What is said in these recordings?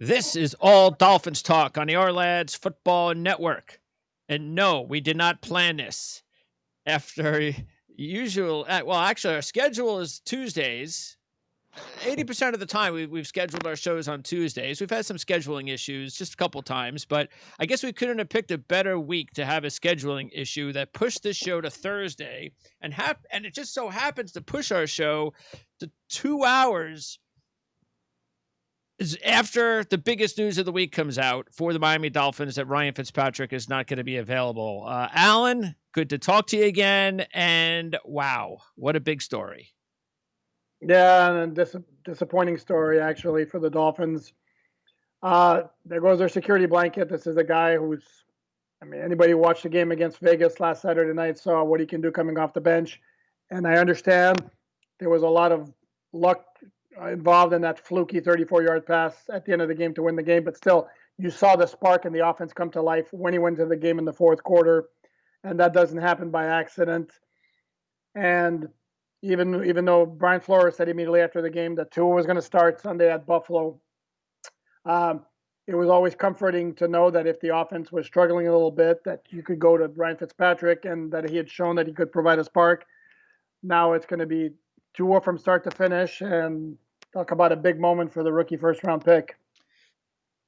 This is all Dolphins talk on the Ourlads Football Network. And no, we did not plan this. After usual, well, actually, our schedule is Tuesdays. 80% of the time, we've scheduled our shows on Tuesdays. We've had some scheduling issues just a couple times, but I guess we couldn't have picked a better week to have a scheduling issue that pushed this show to Thursday, and it just so happens to push our show to 2 hours is after the biggest news of the week comes out for the Miami Dolphins that Ryan Fitzpatrick is not going to be available. Alan, good to talk to you again. And wow, what a big story. Yeah, and disappointing story actually for the Dolphins. There goes their security blanket. This is a guy who's, anybody who watched the game against Vegas last Saturday night saw what he can do coming off the bench. And I understand there was a lot of luck involved in that fluky 34-yard pass at the end of the game to win the game, but still, you saw the spark in the offense come to life when he went to the game in the fourth quarter, and that doesn't happen by accident. And even though Brian Flores said immediately after the game that Tua was going to start Sunday at Buffalo, it was always comforting to know that if the offense was struggling a little bit, that you could go to Ryan Fitzpatrick and that he had shown that he could provide a spark. Now it's going to be Tua from start to finish, and talk about a big moment for the rookie first-round pick.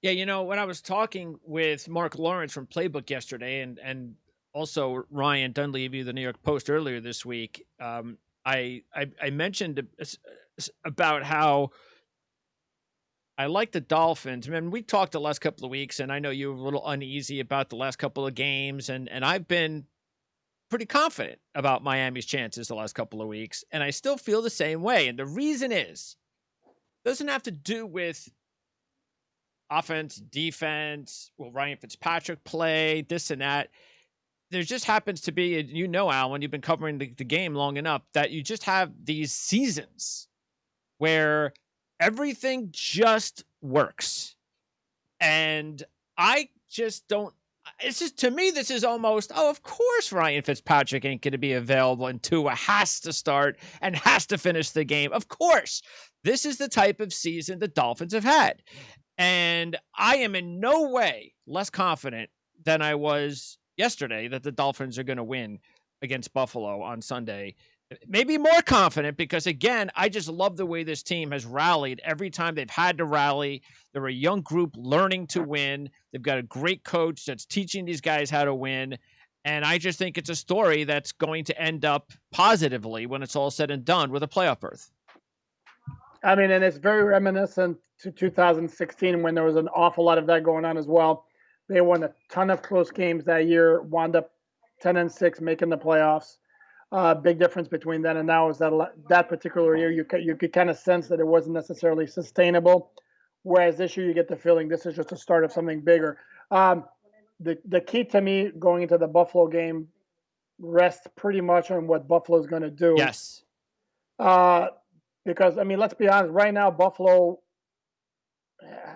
Yeah, when I was talking with Mark Lawrence from Playbook yesterday and also Ryan Dunleavy of the New York Post earlier this week, I mentioned about how I like the Dolphins. I mean, we talked the last couple of weeks, and I know you were a little uneasy about the last couple of games, and I've been pretty confident about Miami's chances the last couple of weeks, and I still feel the same way. And the reason is, it doesn't have to do with offense, defense, will Ryan Fitzpatrick play, this and that. There just happens to be, Alan, you've been covering the game long enough, that you just have these seasons where everything just works. And I just don't, it's just, to me, this is almost, of course Ryan Fitzpatrick ain't going to be available and Tua has to start and has to finish the game. Of course. This is the type of season the Dolphins have had. And I am in no way less confident than I was yesterday that the Dolphins are going to win against Buffalo on Sunday. Maybe more confident because, again, I just love the way this team has rallied every time they've had to rally. They're a young group learning to win. They've got a great coach that's teaching these guys how to win. And I just think it's a story that's going to end up positively when it's all said and done with a playoff berth. And it's very reminiscent to 2016 when there was an awful lot of that going on as well. They won a ton of close games that year, wound up 10-6, making the playoffs. Big difference between then and now is that particular year you could kind of sense that it wasn't necessarily sustainable. Whereas this year you get the feeling this is just the start of something bigger. The key to me going into the Buffalo game rests pretty much on what Buffalo's going to do. Yes. Because let's be honest. Right now, Buffalo,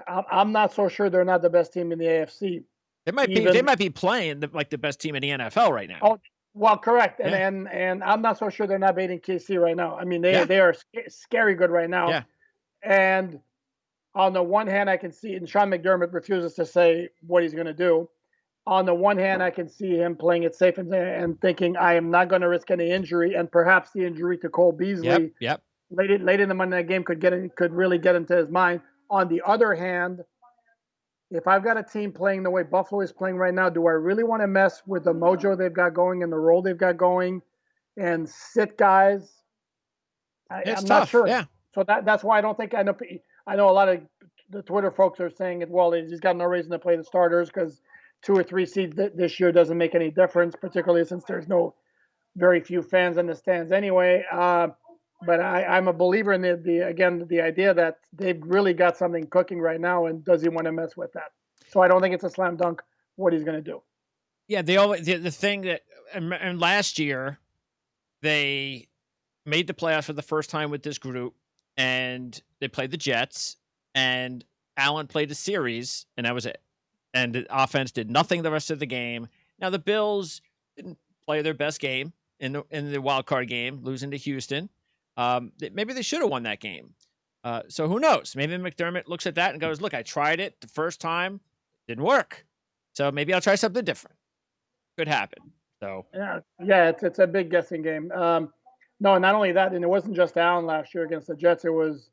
I'm not so sure they're not the best team in the AFC. They might be playing like the best team in the NFL right now. Oh, well, correct. Yeah. And I'm not so sure they're not beating KC right now. They are scary good right now. Yeah. And on the one hand, I can see, and Sean McDermott refuses to say what he's going to do. On the one hand, I can see him playing it safe and thinking, I am not going to risk any injury, and perhaps the injury to Cole Beasley. Yep. Late in the Monday night game could really get into his mind. On the other hand, if I've got a team playing the way Buffalo is playing right now, do I really want to mess with the mojo they've got going and the role they've got going and sit guys? I'm tough. Not sure. Yeah. So that's why I don't think I know a lot of the Twitter folks are saying it. Well, he's got no reason to play the starters because 2 or 3 seeds this year doesn't make any difference, particularly since there's very few fans in the stands anyway. But I'm a believer in the idea that they've really got something cooking right now, and does he want to mess with that? So I don't think it's a slam dunk what he's going to do. Yeah, the thing that and last year they made the playoffs for the first time with this group, and they played the Jets, and Allen played a series, and that was it. And the offense did nothing the rest of the game. Now the Bills didn't play their best game in the wild card game, losing to Houston. Maybe they should have won that game. So who knows? Maybe McDermott looks at that and goes, "Look, I tried it the first time, didn't work. So maybe I'll try something different." Could happen. So, Yeah, it's a big guessing game. No, not only that, and it wasn't just Allen last year against the Jets. It was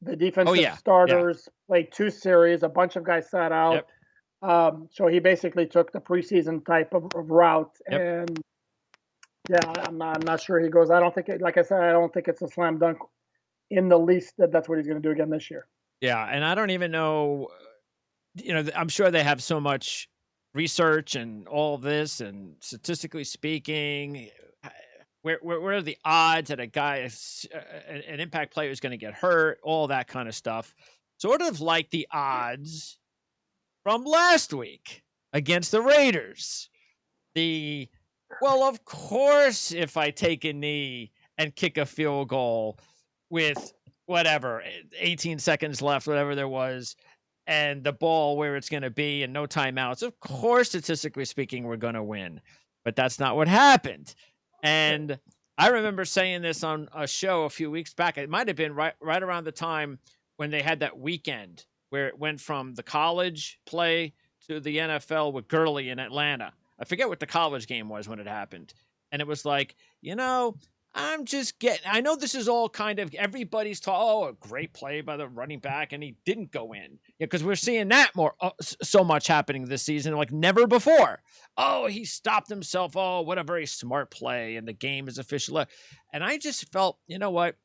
the oh defensive yeah, yeah, starters played 2 series. A bunch of guys sat out. yep, So he basically took the preseason type of route, yep, and yeah, I'm not sure he goes. I don't think it, like I said, I don't think it's a slam dunk in the least that that's what he's going to do again this year. yeah. And I don't even know. I'm sure they have so much research and all this, and statistically speaking, where are the odds that a guy, an impact player, is going to get hurt? All that kind of stuff. Sort of like the odds from last week against the Raiders. Well, of course, if I take a knee and kick a field goal with whatever 18 seconds left, whatever there was, and the ball where it's going to be and no timeouts, of course, statistically speaking, we're going to win. But that's not what happened. And I remember saying this on a show a few weeks back. It might have been right around the time when they had that weekend where it went from the college play to the NFL with Gurley in Atlanta. I forget what the college game was when it happened. And it was like, I know this is all kind of everybody's a great play by the running back, and he didn't go in. Yeah, because we're seeing that so much happening this season, like never before. Oh, he stopped himself. Oh, what a very smart play, and the game is official. And I just felt, you know what?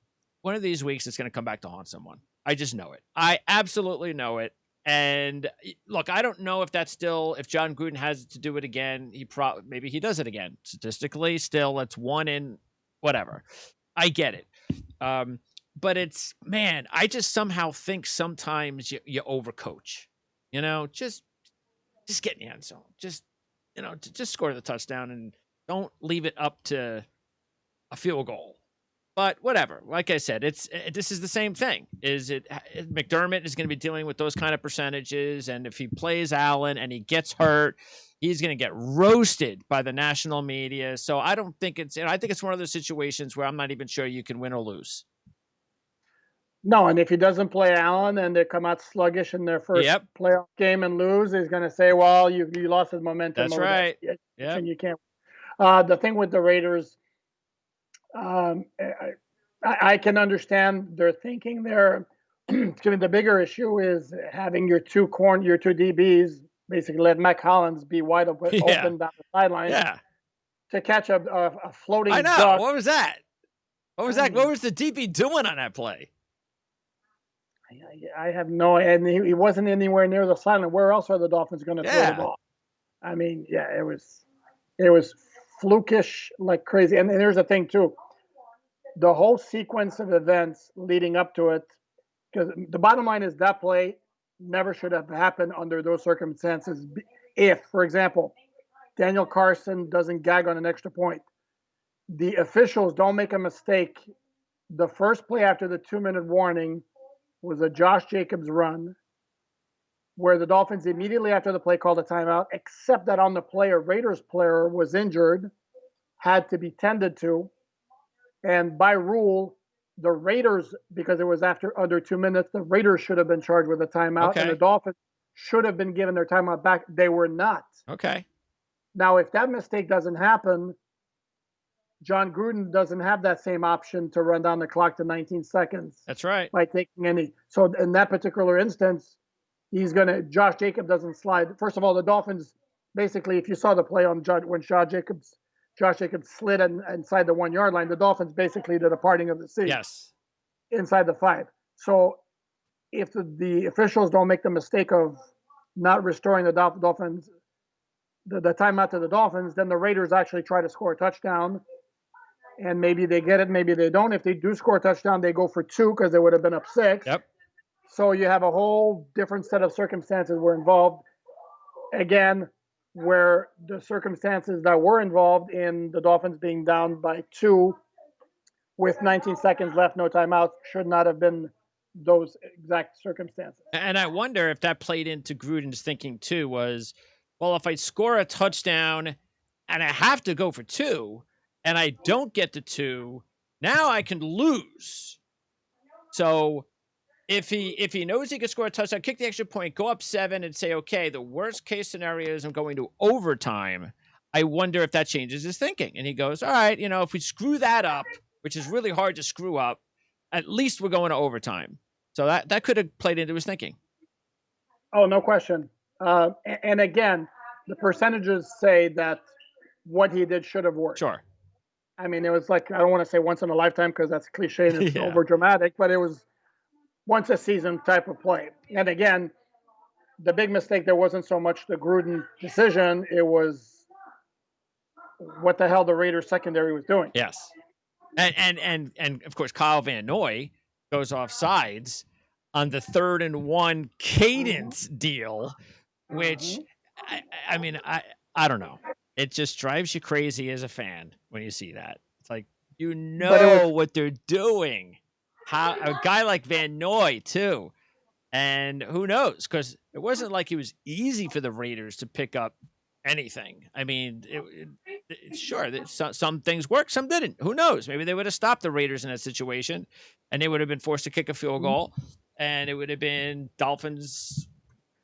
One of these weeks it's going to come back to haunt someone. I just know it. I absolutely know it. And look, I don't know if John Gruden has to do it again. Maybe he does it again. Statistically, still, it's one in whatever. I get it. But I just somehow think sometimes you overcoach. Just get in the end zone. Just score the touchdown and don't leave it up to a field goal. But whatever. Like I said, this is the same thing. McDermott is going to be dealing with those kind of percentages, and if he plays Allen and he gets hurt, he's going to get roasted by the national media. So I don't think I think it's one of those situations where I'm not even sure you can win or lose. No, and if he doesn't play Allen and they come out sluggish in their first Yep, playoff game and lose, he's going to say, "Well, you lost his momentum that's over that, right. Yep. and you can't." The thing with the Raiders, um, I can understand their thinking there. The bigger issue is having your two DBs basically let Mac Hollins be wide Yeah. open down the sideline Yeah. to catch a I floating know. duck. What was that? What was I that? What mean, was the DB doing on that play? I have no, and he wasn't anywhere near the sideline. Where else are the Dolphins going to throw the Yeah. ball? I mean, yeah, it was flukish like crazy. And there's the thing too, the whole sequence of events leading up to it, because the bottom line is that play never should have happened under those circumstances. If, for example, Daniel Carson doesn't gag on an extra point, the officials don't make a mistake. The first play after the 2-minute warning was a Josh Jacobs run where the Dolphins immediately after the play called a timeout, except that on the play, a Raiders player was injured, had to be tended to. And by rule, the Raiders, because it was after under 2 minutes, the Raiders should have been charged with a timeout, and the Okay. Dolphins should have been given their timeout back. They were not. Okay. Now, if that mistake doesn't happen, John Gruden doesn't have that same option to run down the clock to 19 seconds That's right. by taking any. So in that particular instance, Josh Jacobs doesn't slide. First of all, the Dolphins basically, if you saw the play on when Josh Jacobs slid inside the 1 yard line, the Dolphins basically did a parting of the sea Yes. inside the 5. So if the officials don't make the mistake of not restoring the Dolphins the timeout to the Dolphins, then the Raiders actually try to score a touchdown, and maybe they get it, maybe they don't. If they do score a touchdown, they go for 2 because they would have been up 6. Yep. So you have a whole different set of circumstances were involved. Again, where the circumstances that were involved in the Dolphins being down by 2 with 19 seconds left, no timeouts, should not have been those exact circumstances. And I wonder if that played into Gruden's thinking too. Was, well, if I score a touchdown and I have to go for 2, and I don't get the 2, now I can lose. So if he knows he could score a touchdown, kick the extra point, go up 7, and say, okay, the worst case scenario is I'm going to overtime. I wonder if that changes his thinking. And he goes, all right, if we screw that up, which is really hard to screw up, at least we're going to overtime. So that could have played into his thinking. Oh, no question. And again, the percentages say that what he did should have worked. Sure. I mean, it was like, I don't want to say once in a lifetime because that's cliche and it's Yeah. over dramatic, but it was once a season type of play. And again, the big mistake there wasn't so much the Gruden decision, it was what the hell the Raiders secondary was doing. Yes. And of course Kyle Van Noy goes off sides on the 3rd and 1 cadence deal, which I mean, I don't know. It just drives you crazy as a fan when you see that. It's like, what they're doing. How a guy like Van Noy too. And who knows? Because it wasn't like it was easy for the Raiders to pick up anything. I mean, sure, some things worked, some didn't. Who knows? Maybe they would have stopped the Raiders in that situation, and they would have been forced to kick a field goal, and it would have been Dolphins'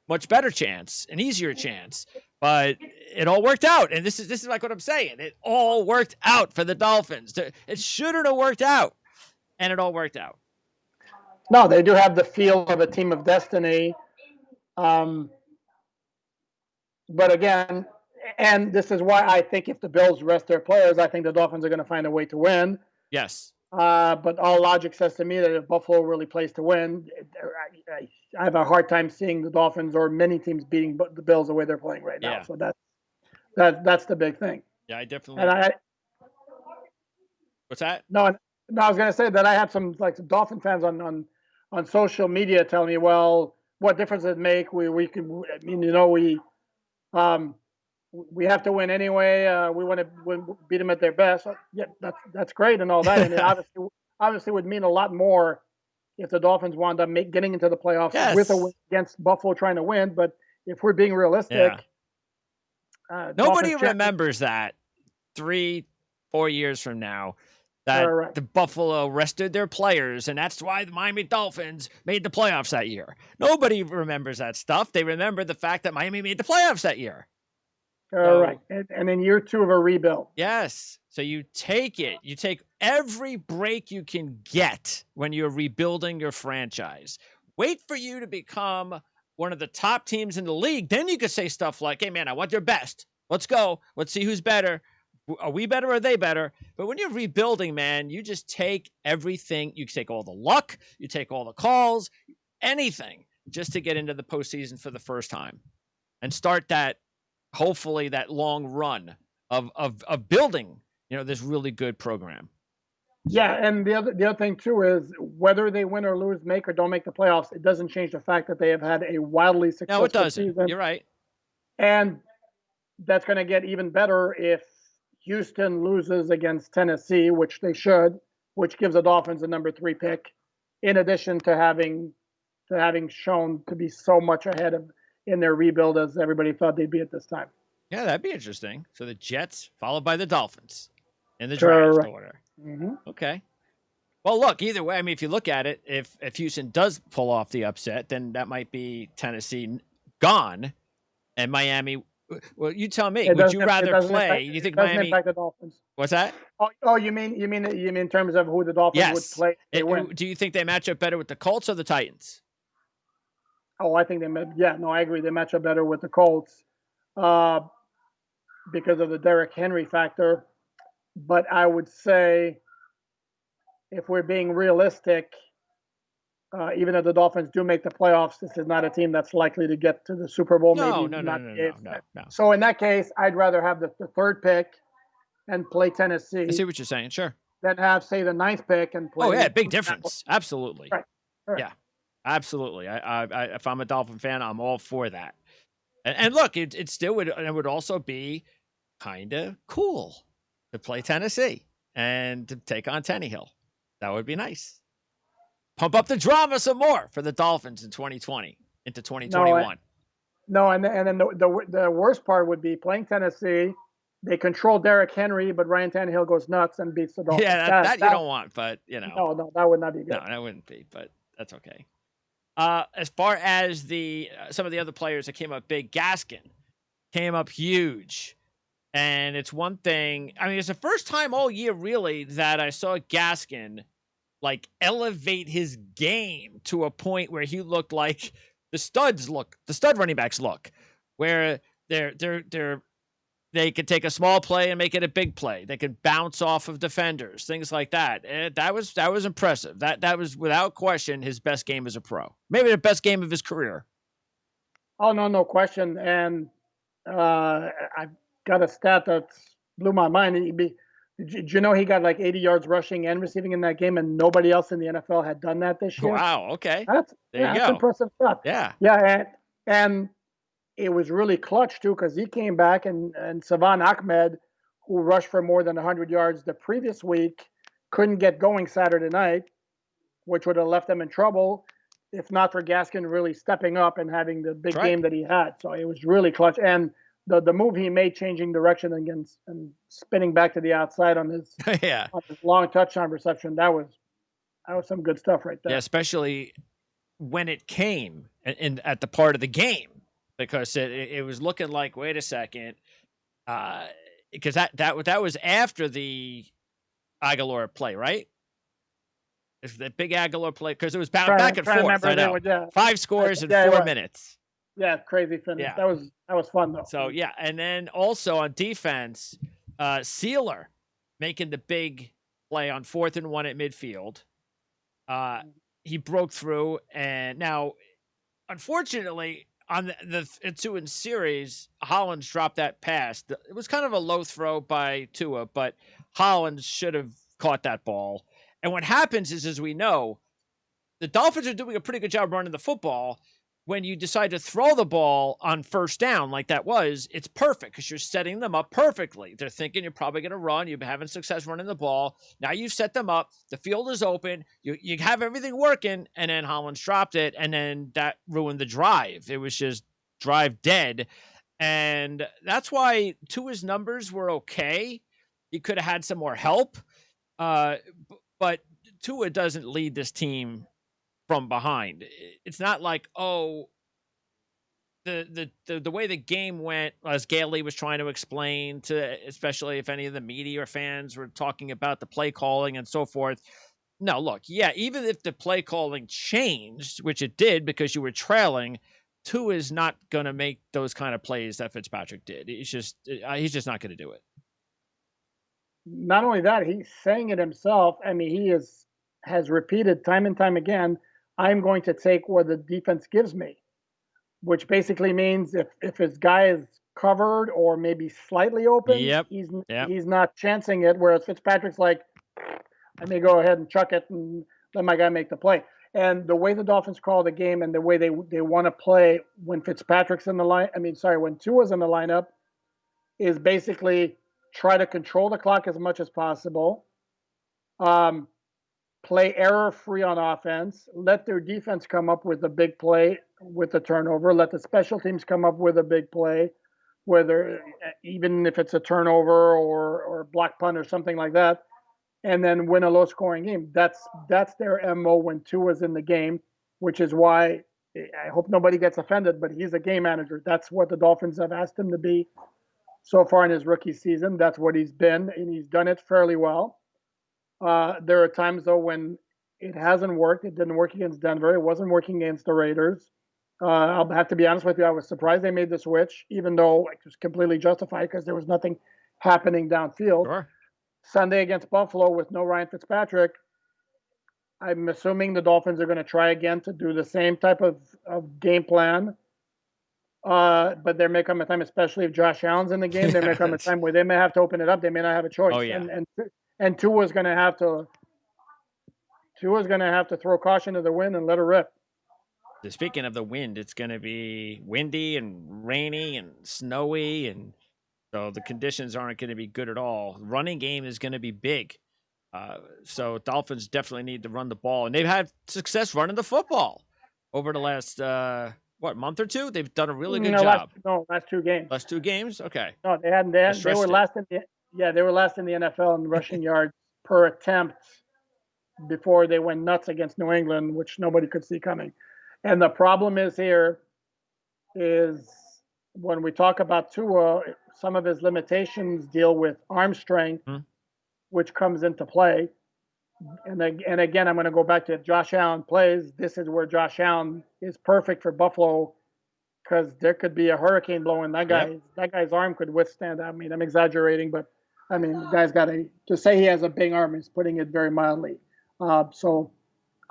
much better chance, an easier chance. But it all worked out, and this is like what I'm saying. It all worked out for the Dolphins. It shouldn't have worked out, and it all worked out. No, they do have the feel of a team of destiny. But again, and this is why I think if the Bills rest their players, I think the Dolphins are going to find a way to win. Yes. But all logic says to me that if Buffalo really plays to win, I have a hard time seeing the Dolphins or many teams beating the Bills the way they're playing right now. Yeah. So that's the big thing. Yeah, I definitely. And what's that? No, I was going to say that I have some Dolphin fans on social media telling me, well, what difference does it make? We can, I mean, we have to win anyway. We want to beat them at their best. So, yeah, that's great and all that. And it obviously would mean a lot more if the Dolphins wound up getting into the playoffs with a win against Buffalo trying to win. But if we're being realistic, nobody remembers that 3-4 years from now. That the Buffalo rested their players, and that's why the Miami Dolphins made the playoffs that year. Nobody remembers that stuff. They remember the fact that Miami made the playoffs that year. All right. And in year 2 of a rebuild. Yes. So you take it. You take every break you can get when you're rebuilding your franchise. Wait for you to become one of the top teams in the league. Then you could say stuff like, hey, man, I want their best. Let's go. Let's see who's better. Are we better or are they better? But when you're rebuilding, man, you just take everything. You take all the luck. You take all the calls, anything, just to get into the postseason for the first time and start that, hopefully, that long run of building, this really good program. Yeah, and the other thing, too, is whether they win or lose, make or don't make the playoffs, it doesn't change the fact that they have had a wildly successful season. You're right. And that's going to get even better if Houston loses against Tennessee, which they should, which gives the Dolphins a number 3 pick, in addition to having shown to be so much ahead in their rebuild as everybody thought they'd be at this time. Yeah, that'd be interesting. So the Jets followed by the Dolphins in the draft order. Mm-hmm. Okay. Well, look, either way, I mean, if you look at it, if Houston does pull off the upset, then that might be Tennessee gone and Miami. Well, you tell me. Would you rather play? You think Miami impact the Dolphins? What's that? Oh, you mean in terms of who the Dolphins would play? Do you think they match up better with the Colts or the Titans? Oh, I think I agree. They match up better with the Colts because of the Derrick Henry factor. But I would say, if we're being realistic, even if the Dolphins do make the playoffs, this is not a team that's likely to get to the Super Bowl. No. So in that case, I'd rather have the 3rd pick and play Tennessee. I see what you're saying. Sure. Than have, say, the 9th pick and play. Oh yeah, big difference. Absolutely. Right. Yeah, absolutely. I if I'm a Dolphin fan, I'm all for that. And look, it still would also be kind of cool to play Tennessee and to take on Tannehill. That would be nice. Pump up the drama some more for the Dolphins in 2020 into 2021. And then the worst part would be playing Tennessee. They control Derrick Henry, but Ryan Tannehill goes nuts and beats the Dolphins. Yeah, that you don't want, but No, that would not be good. No, that wouldn't be, but that's okay. As far as the some of the other players that came up big, Gaskin came up huge. And it's one thing. I mean, it's the first time all year, really, that I saw Gaskin like elevate his game to a point where he looked like the stud running backs look, where they're they could take a small play and make it a big play. They could bounce off of defenders, things like that. That was impressive. That was without question his best game as a pro. Maybe the best game of his career. Oh no, no question. And I've got a stat that blew my mind. Did you know he got like 80 yards rushing and receiving in that game, and nobody else in the NFL had done that this year? Wow. Okay. That's There you yeah, that's go. impressive stuff. Yeah. Yeah, and it was really clutch too because he came back and Savan Ahmed, who rushed for more than 100 yards the previous week, couldn't get going Saturday night, which would have left them in trouble if not for Gaskin really stepping up and having the That's big right. game that he had. So it was really clutch. And the move he made, changing direction against and spinning back to the outside Yeah. on his long touchdown reception, that was some good stuff right Yeah. there. Especially when it came at the part of the game, because it was looking like, wait a second, because that was after the Aguilar play, right? It's the big Aguilar play because it was back and Trying to forth. remember I they know would yeah. 5 scores in Yeah, it four was. minutes. Yeah, crazy finish. Yeah. That was fun though. So yeah, and then also on defense, Sealer making the big play on 4th and 1 at midfield. Uh, he broke through, and now unfortunately, on the two in series, Hollins dropped that pass. It was kind of a low throw by Tua, but Hollins should have caught that ball. And what happens is, as we know, the Dolphins are doing a pretty good job running the football. When you decide to throw the ball on first down, like that was, it's perfect because you're setting them up perfectly. They're thinking you're probably going to run. You've been having success running the ball. Now you've set them up. The field is open. You have everything working, and then Hollins dropped it, and then that ruined the drive. It was just drive dead. And that's why Tua's numbers were okay. He could have had some more help. Uh, but Tua doesn't lead this team from behind. It's not like, oh, the way the game went, as Gailey was trying to explain to, especially if any of the media or fans were talking about the play calling and so forth. No, look, yeah, even if the play calling changed, which it did because you were trailing, Tua is not going to make those kind of plays that Fitzpatrick did. He's just not going to do it. Not only that, he's saying it himself. I mean, has repeated time and time again, I'm going to take what the defense gives me, which basically means if his guy is covered or maybe slightly open, Yep. Yep. he's not chancing it. Whereas Fitzpatrick's like, I may go ahead and chuck it and let my guy make the play. And the way the Dolphins call the game and the way they want to play when Fitzpatrick's in the line, I mean, sorry, when Tua's in the lineup, is basically try to control the clock as much as possible. Um, Play error free on offense. Let their defense come up with a big play with the turnover. Let the special teams come up with a big play, whether even if it's a turnover or block punt or something like that, and then win a low scoring game. That's their MO when Tua's in the game, which is why I hope nobody gets offended, but he's a game manager. That's what the Dolphins have asked him to be so far in his rookie season. That's what he's been, and he's done it fairly well. There are times though when it hasn't worked. It didn't work against Denver. It wasn't working against the Raiders. I'll have to be honest with you. I was surprised they made the switch, even though it was completely justified because there was nothing happening downfield. Sure. Sunday against Buffalo with no Ryan Fitzpatrick, I'm assuming the Dolphins are going to try again to do the same type of game plan. But there may come a time, especially if Josh Allen's in the game, there may come a time where they may have to open it up. They may not have a Oh choice, yeah. and Tua's going to have to throw caution to the wind and let her rip. Speaking of the wind, it's going to be windy and rainy and snowy, and so the conditions aren't going to be good at all. Running game is going to be big. So Dolphins definitely need to run the ball, and they've had success running the football over the last month or two. They've done a really good job. Last two games. Last two games, okay. No, they hadn't. They were last in the they were last in the NFL in rushing yards per attempt before they went nuts against New England, which nobody could see coming. And the problem is here is when we talk about Tua, some of his limitations deal with arm strength, Hmm? which comes into play. And again, I'm going to go back to if Josh Allen plays. This is where Josh Allen is perfect for Buffalo because there could be a hurricane blowing. Yep. That guy's arm could withstand. I mean, I'm exaggerating, but I mean, the guy's got to say he has a big arm is putting it very mildly. So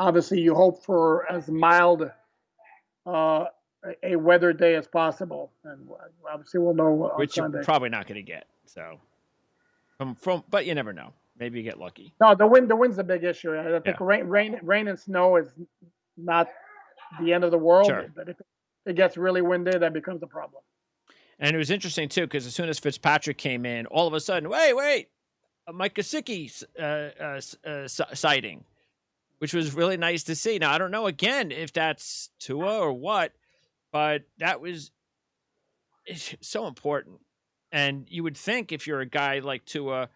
obviously, you hope for as mild uh, a weather day as possible, and obviously we'll know on Which you're Sunday. probably not going to get. So but you never know. Maybe you get lucky. No, the wind's a big issue. I Yeah. think rain and snow is not the end of the world, Sure. but if it gets really windy, that becomes a problem. And it was interesting too because as soon as Fitzpatrick came in, all of a sudden, wait, a Mike Gesicki sighting, which was really nice to see. Now I don't know again if that's Tua or what, but that was so important. And you would think if you're a guy like Tua,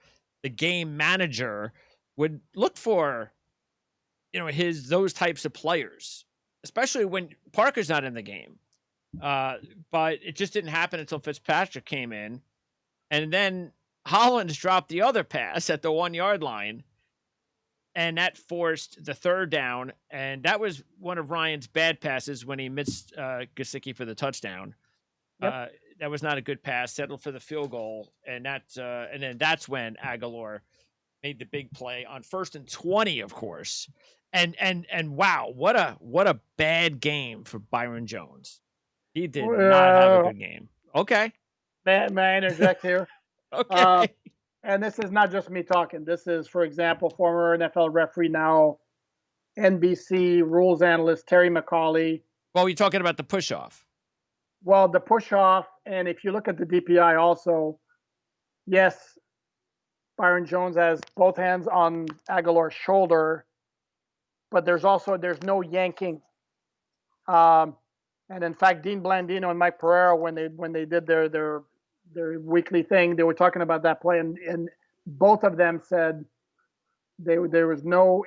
the game manager would look for his those types of players, especially when Parker's not in the game. But it just didn't happen until Fitzpatrick came in, and then Hollins dropped the other pass at the 1 yard line, and that forced the third down. And that was one of Ryan's bad passes when he missed Gesicki for the touchdown. Yep. That was not a good pass. Settled for the field goal, and then that's when Aguilar made the big play on 1st and 20, of course. And wow, what a bad game for Byron Jones. He did not have a Uh, good game. Okay. may I interject here? Uh, Okay. and this is not just me talking. This is, for example, former NFL referee, now NBC rules analyst Terry McCauley. Well, you're talking about the push off. Well, the push off, and if you look at the DPI also, yes, Byron Jones has both hands on Aguilar's shoulder, but there's no yanking. Um, and in fact, Dean Blandino and Mike Pereira, when they did their weekly thing, they were talking about that play, and both of them said there was no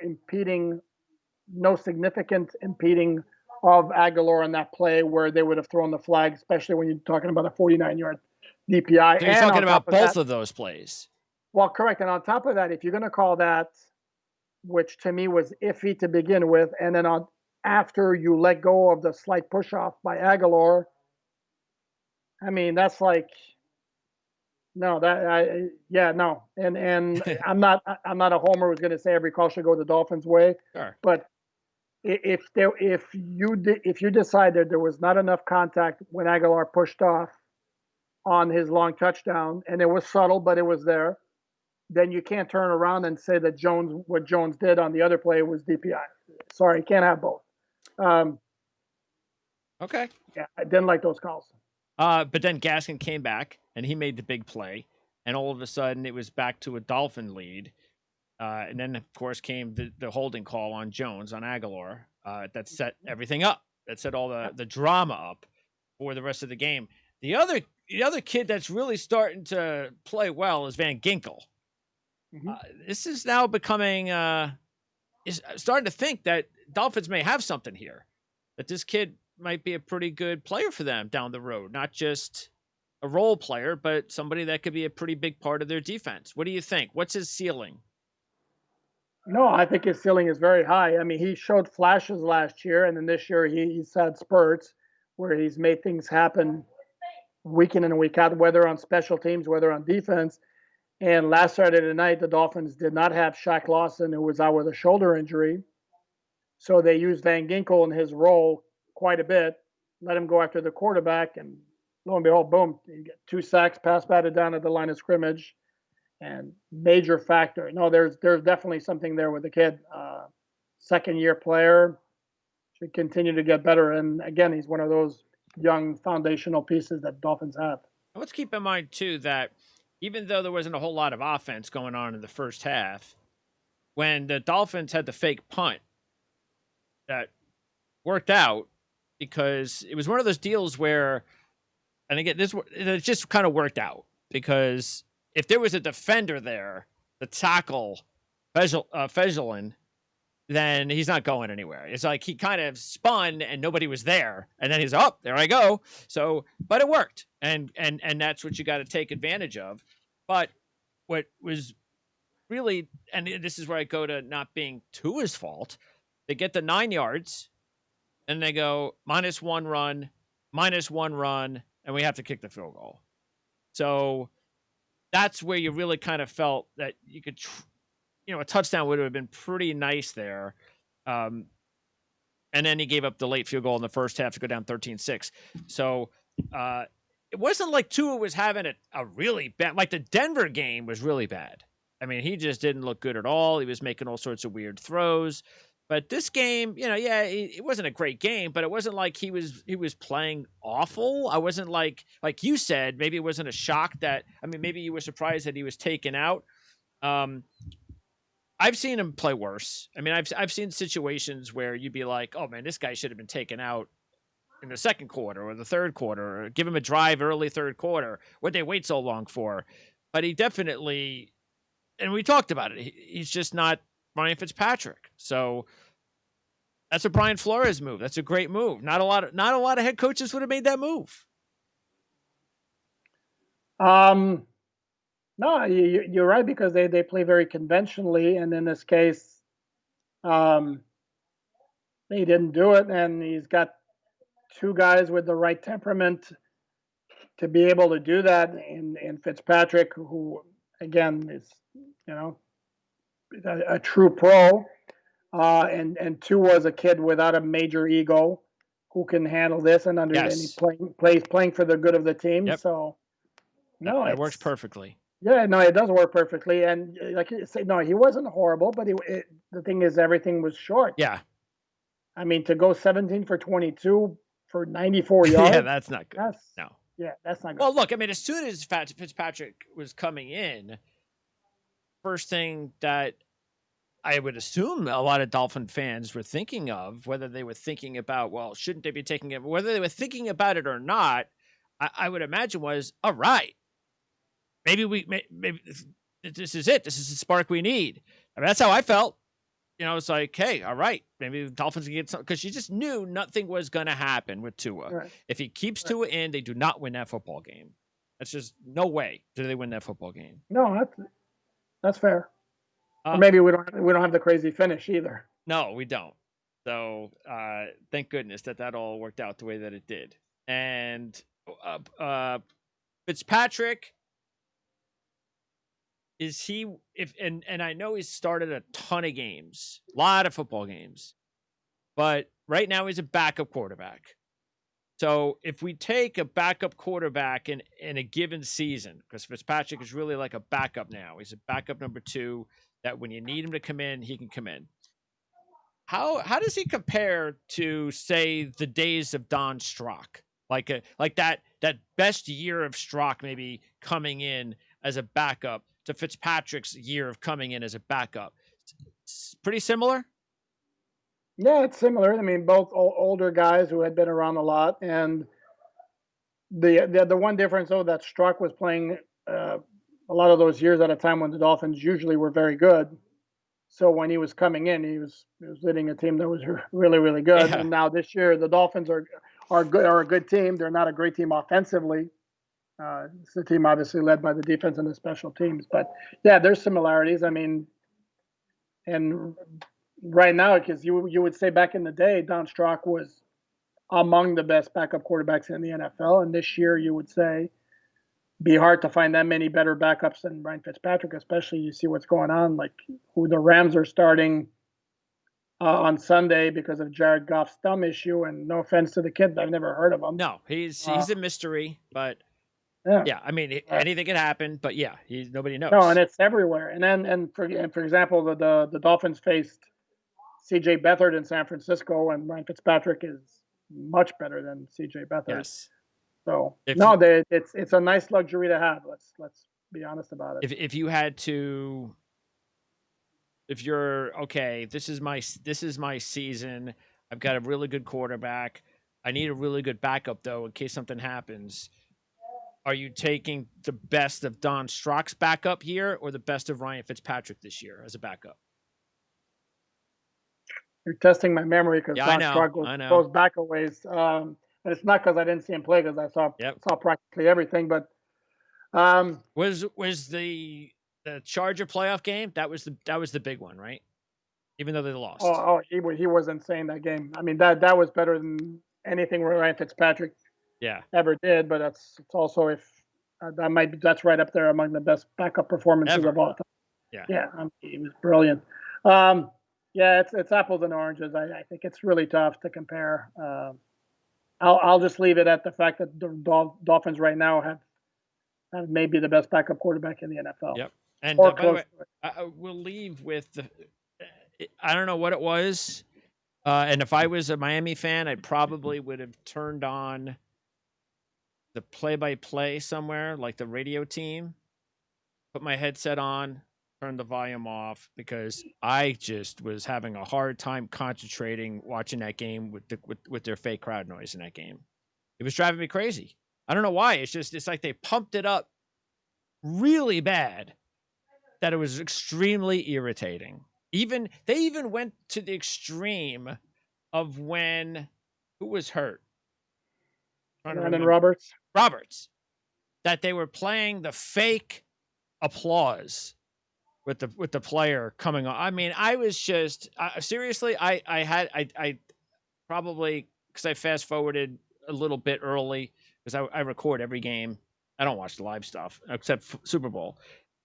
significant impeding of Aguilar on that play where they would have thrown the flag, especially when you're talking about a 49-yard DPI. So you're And talking on top about of both that, of those plays. well, correct. And on top of that, if you're going to call that, which to me was iffy to begin with, and then after you let go of the slight push off by Aguilar, I mean that's like no, yeah, no, and I'm not a homer who's going to say every call should go the Dolphins' way, Sure. but if you decide that there was not enough contact when Aguilar pushed off on his long touchdown, and it was subtle, but it was there, then you can't turn around and say that what Jones did on the other play was DPI. Sorry, you can't have both. Um, Okay. yeah, I didn't like those calls. But then Gaskin came back and he made the big play, and all of a sudden it was back to a Dolphin lead. And then, of course, came the holding call on Jones on Aguilar that set everything up. That set all the drama up for the rest of the game. The other kid that's really starting to play well is Van Ginkel. Mm-hmm. This is now becoming is starting to think that Dolphins may have something here. That this kid might be a pretty good player for them down the road, not just a role player, but somebody that could be a pretty big part of their defense. What do you think? What's his ceiling? No, I think his ceiling is very high. I mean, he showed flashes last year, and then this year he's had spurts where he's made things happen week in and week out, whether on special teams, whether on defense. And last Saturday night, the Dolphins did not have Shaq Lawson, who was out with a shoulder injury. So they used Van Ginkel in his role quite a bit, let him go after the quarterback, and lo and behold, boom, you get 2 sacks, pass batted down at the line of scrimmage, and major factor. No, there's definitely something there with the kid. Second year player should continue to get better, and again, he's one of those young foundational pieces that Dolphins have. Let's keep in mind too that even though there wasn't a whole lot of offense going on in the first half, when the Dolphins had the fake punt, that worked out because it was one of those deals where, and again, it just kind of worked out because if there was a defender there, the tackle, Fejelin, then he's not going anywhere. It's like he kind of spun and nobody was there, and then he's up, there I go. So, but it worked, and that's what you got to take advantage of. But what was really, and this is where I go to not being Tua's fault. They get the 9 yards, and they go minus one run, and we have to kick the field goal. So that's where you really kind of felt that you could, a touchdown would have been pretty nice there. Um, and then he gave up the late field goal in the first half to go down 13-6. So it wasn't like Tua was having a really bad, like the Denver game was really bad. I mean, he just didn't look good at all. He was making all sorts of weird throws. But this game, it wasn't a great game, but it wasn't like he was playing awful. I wasn't like you said, maybe it wasn't a shock that, I mean, maybe you were surprised that he was taken out. I've seen him play worse. I mean, I've seen situations where you'd be like, oh man, this guy should have been taken out in the second quarter or the third quarter, or give him a drive early third quarter. What'd they wait so long for? But he definitely, and we talked about it, he's just not Ryan Fitzpatrick. So that's a Brian Flores move. That's a great move. Not a lot of head coaches would have made that move. No, you're right, because they play very conventionally, and in this case, um, he didn't do it, and he's got two guys with the right temperament to be able to do that. In Fitzpatrick, who again is, you know, a true pro, and two was a kid without a major ego who can handle this and and he Yes. playing for the good of the team. Yep. So no, It works perfectly. yeah, no, it does work perfectly. And like you say, no, he wasn't horrible, but the thing is, everything was short. Yeah. I mean, to go 17 for 22 for 94 Yeah, yards, that's not good. No. that's not good. Well, look, I mean, as soon as Fitzpatrick was coming in, first thing that I would assume a lot of Dolphin fans were thinking of, whether they were thinking about, well, shouldn't they be taking it, whether they were thinking about it or not, I would imagine was, all right, maybe this is it. This is the spark we need. I mean, that's how I felt. It's like, hey, all right, maybe the Dolphins can get something, because you just knew nothing was going to happen with Tua. Right. If he keeps Right. Tua in, they do not win that football game. That's just no way do they win that football game. No, that's fair. Or maybe we don't have the crazy finish either. No, we don't. So thank goodness that all worked out the way that it did. And Fitzpatrick, is he, and I know he's started a ton of games, a lot of football games, but right now he's a backup quarterback. So if we take a backup quarterback in a given season, because Fitzpatrick is really like a backup now, he's a backup number 2, that when you need him to come in, he can come in. How does he compare to, say, the days of Don Strock? Like that best year of Strock maybe coming in as a backup to Fitzpatrick's year of coming in as a backup. It's pretty similar. Yeah, it's similar. I mean, both older guys who had been around a lot, and the one difference, though, that Strock was playing a lot of those years at a time when the Dolphins usually were very good. So when he was coming in, he was leading a team that was really, really good. Yeah. And now this year, the Dolphins are a good team. They're not a great team offensively. It's a team obviously led by the defense and the special teams. But yeah, there's similarities. I mean, and right now, because you would say back in the day, Don Strock was among the best backup quarterbacks in the NFL, and this year you would say be hard to find that many better backups than Ryan Fitzpatrick, especially you see what's going on, like who the Rams are starting on Sunday because of Jared Goff's thumb issue. And no offense to the kid, I've never heard of him. No, he's a mystery, but yeah, I mean, anything can happen, but yeah, nobody knows. No, and it's everywhere. And for example, the Dolphins faced C.J. Beathard in San Francisco, and Ryan Fitzpatrick is much better than C.J. Beathard. Yes. So it's a nice luxury to have. Let's be honest about it. If you had to, if you're okay, this is my season. I've got a really good quarterback. I need a really good backup though in case something happens. Are you taking the best of Don Strock's backup here or the best of Ryan Fitzpatrick this year as a backup? You're testing my memory because Yeah, I Doc know. Truck goes I know. goes back a ways. And it's not because I didn't see him play because I Yep. saw practically everything. But um, Was the Charger playoff game? That was the big one, right? Even though they lost. he was insane that game. I mean that was better than anything Ryan Fitzpatrick Yeah. ever did. But it's also if that's right up there among the best backup performances of Ever. all time. Yeah. Yeah, he was brilliant. Um, yeah, it's apples and oranges. I think it's really tough to compare. I'll just leave it at the fact that the Dolphins right now have maybe the best backup quarterback in the NFL, Yep. And or by the close way, to it. I will leave with the. I don't know what it was, and if I was a Miami fan, I probably would have turned on the play-by-play somewhere, like the radio team. Put my headset on, turn the volume off because I just was having a hard time concentrating watching that game with their fake crowd noise in that game. It was driving me crazy. I don't know why. It's like they pumped it up really bad that it was extremely irritating. They even went to the extreme of when who was hurt? I'm trying to Brandon remember. Roberts. Roberts. That they were playing the fake applause with the player coming on. I mean, I was just seriously. I probably because I fast forwarded a little bit early because I record every game. I don't watch the live stuff except Super Bowl,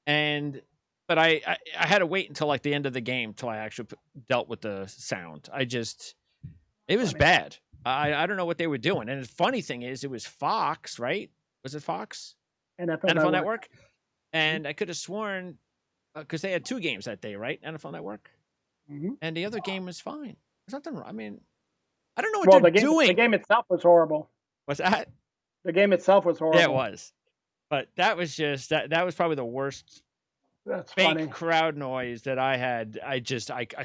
and but I had to wait until like the end of the game till I actually dealt with the sound. It was Funny. bad. I don't know what they were doing. And the funny thing is, it was Fox, right? Was it Fox? NFL NFL Network. Network. And I could have sworn because they had two games that day, right? NFL Network, Mm-hmm. and the other game was fine. There's nothing wrong. I mean, I don't know what Well, they're the doing. game itself was horrible. What's that? The game itself was Yeah, it horrible. was. But that was just that was probably the worst That's fake funny. crowd noise that I had. I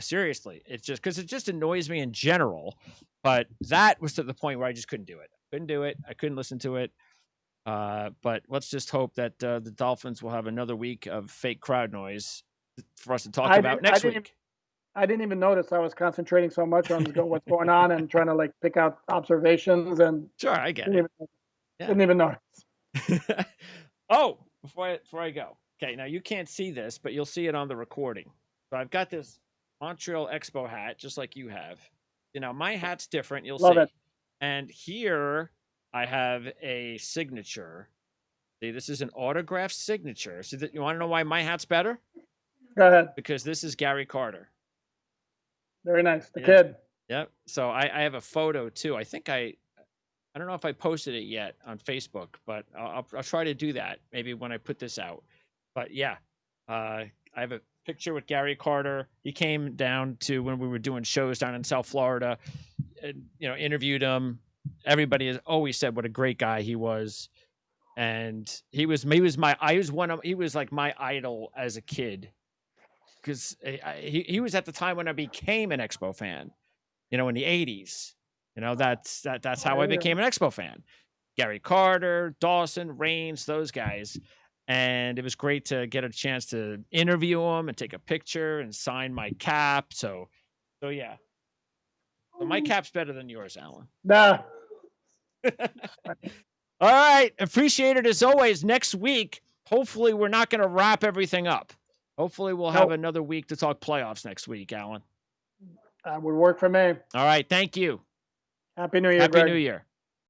seriously, it's just because it just annoys me in general. But that was to the point where I just couldn't do it. Couldn't do it. I couldn't listen to it. But let's just hope that the Dolphins will have another week of fake crowd noise for us to talk I about didn't. I next didn't. week. I didn't even notice. I was concentrating so much on what's going on and trying to like pick out observations and Sure, I get didn't it. even, Yeah. didn't even notice. Oh, before I go. Okay, now you can't see this, but you'll see it on the recording. So I've got this Montreal Expo hat, just like you have. You know, my hat's different. You'll Love it. see. And here I have a signature. See, this is an autographed signature. See, you want to know why my hat's better? Go ahead. Because this is Gary Carter. Very nice. The Yeah. kid. Yep. So I have a photo too. I don't know if I posted it yet on Facebook, but I'll try to do that maybe when I put this out. But yeah, I have a picture with Gary Carter. He came down to when we were doing shows down in South Florida, and interviewed him. Everybody has always said what a great guy he was, and he was he was like my idol as a kid because he was at the time when I became an Expo fan. In the '80s. That's how I There you became go. an Expo fan. Gary Carter, Dawson, Raines, those guys. And it was great to get a chance to interview him and take a picture and sign my cap. So yeah. So my cap's better than yours, Alan. Nah. All right. Appreciate it as always. Next week, hopefully we're not going to wrap everything up. Hopefully we'll have Nope. another week to talk playoffs next week, Alan. That would work for me. All right. Thank you. Happy New Year, Happy New Greg. Year.